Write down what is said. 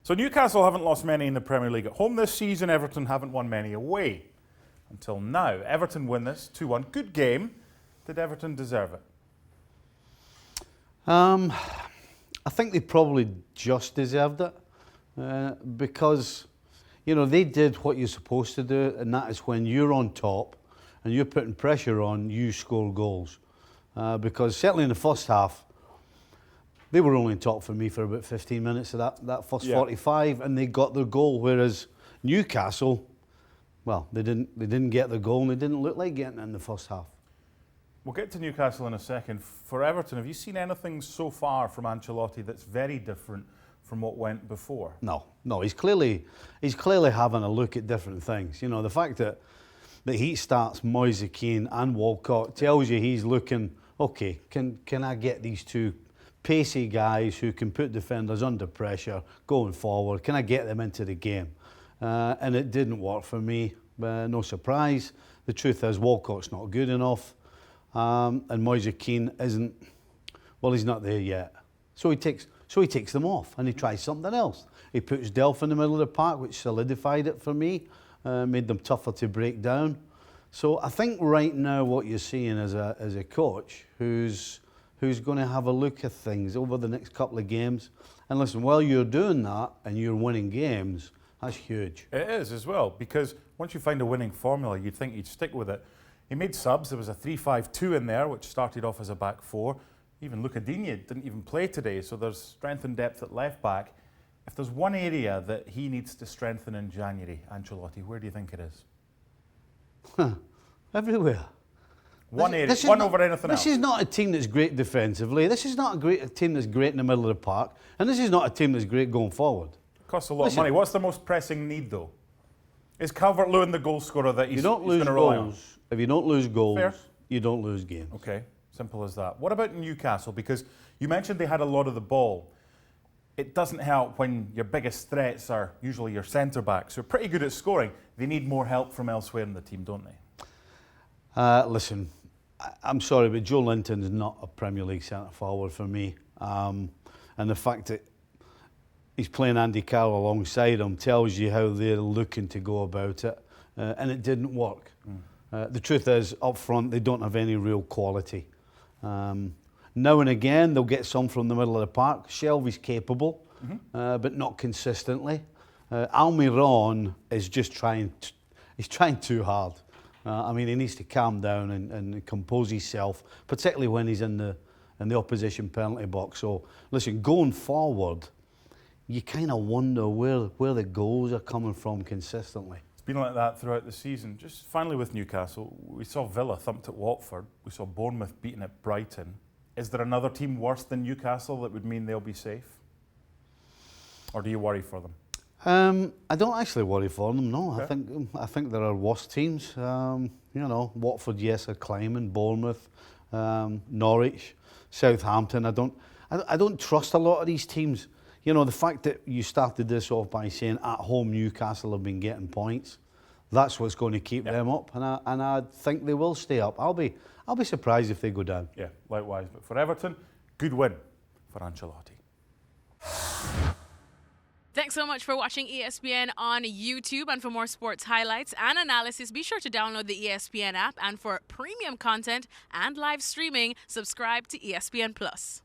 So Newcastle haven't lost many in the Premier League at home this season. Everton haven't won many away. Until now. Everton win this 2-1. Good game. Did Everton deserve it? I think they probably just deserved it because, you know, they did what you're supposed to do, and that is when you're on top and you're putting pressure on, you score goals. Because certainly in the first half, they were only on top for me for about 15 minutes of that first 45, and they got their goal. Whereas Newcastle, well, they didn't get the goal, and they didn't look like getting it in the first half. We'll get to Newcastle in a second. For Everton, have you seen anything so far from Ancelotti that's very different from what went before? No. He's clearly having a look at different things. You know, the fact that he starts Moise Kean and Walcott tells you he's looking, okay, can I get these two pacey guys who can put defenders under pressure going forward? Can I get them into the game? And it didn't work for me. No surprise. The truth is Walcott's not good enough. And Moise Kean isn't, well, he's not there yet. So he takes them off and he tries something else. He puts Delph in the middle of the park, which solidified it for me, made them tougher to break down. So I think right now what you're seeing is a coach who's going to have a look at things over the next couple of games. And listen, while you're doing that and you're winning games, that's huge. It is as well, because once you find a winning formula, you'd think you'd stick with it. He made subs. There was a 3-5-2 in there, which started off as a back four. Even Luca Digne didn't even play today, so there's strength and depth at left back. If there's one area that he needs to strengthen in January, Ancelotti, where do you think it is? Everywhere. One area, one over anything else. This is not a team that's great defensively. This is not a team that's great in the middle of the park. And this is not a team that's great going forward. It costs a lot of money. What's the most pressing need, though? Is Calvert-Lewin the goal scorer that he's going to rely on? If you don't lose goals, Fair. You don't lose games. Okay, simple as that. What about Newcastle? Because you mentioned they had a lot of the ball. It doesn't help when your biggest threats are usually your centre-backs, who are pretty good at scoring. They need more help from elsewhere in the team, don't they? Listen, I'm sorry, but Joe Linton's not a Premier League centre-forward for me. And the fact that he's playing Andy Carroll alongside him tells you how they're looking to go about it. And it didn't work. The truth is, up front, they don't have any real quality. Now and again, they'll get some from the middle of the park. Shelvey's capable, but not consistently. Almiron is just he's trying too hard. I mean, he needs to calm down and compose himself, particularly when he's in the opposition penalty box. So, listen, going forward, you kind of wonder where the goals are coming from consistently. It's been like that throughout the season. Just finally with Newcastle, we saw Villa thumped at Watford. We saw Bournemouth beaten at Brighton. Is there another team worse than Newcastle that would mean they'll be safe? Or do you worry for them? I don't actually worry for them, no. Okay. I think there are worse teams. You know, Watford, yes, are climbing. Bournemouth, Norwich, Southampton. I don't trust a lot of these teams. You know, the fact that you started this off by saying at home Newcastle have been getting points, that's what's going to keep them up, and I think they will stay up. I'll be surprised if they go down. Yeah, likewise. But for Everton, good win for Ancelotti. Thanks so much for watching ESPN on YouTube. And for more sports highlights and analysis, be sure to download the ESPN app. And for premium content and live streaming, subscribe to ESPN Plus.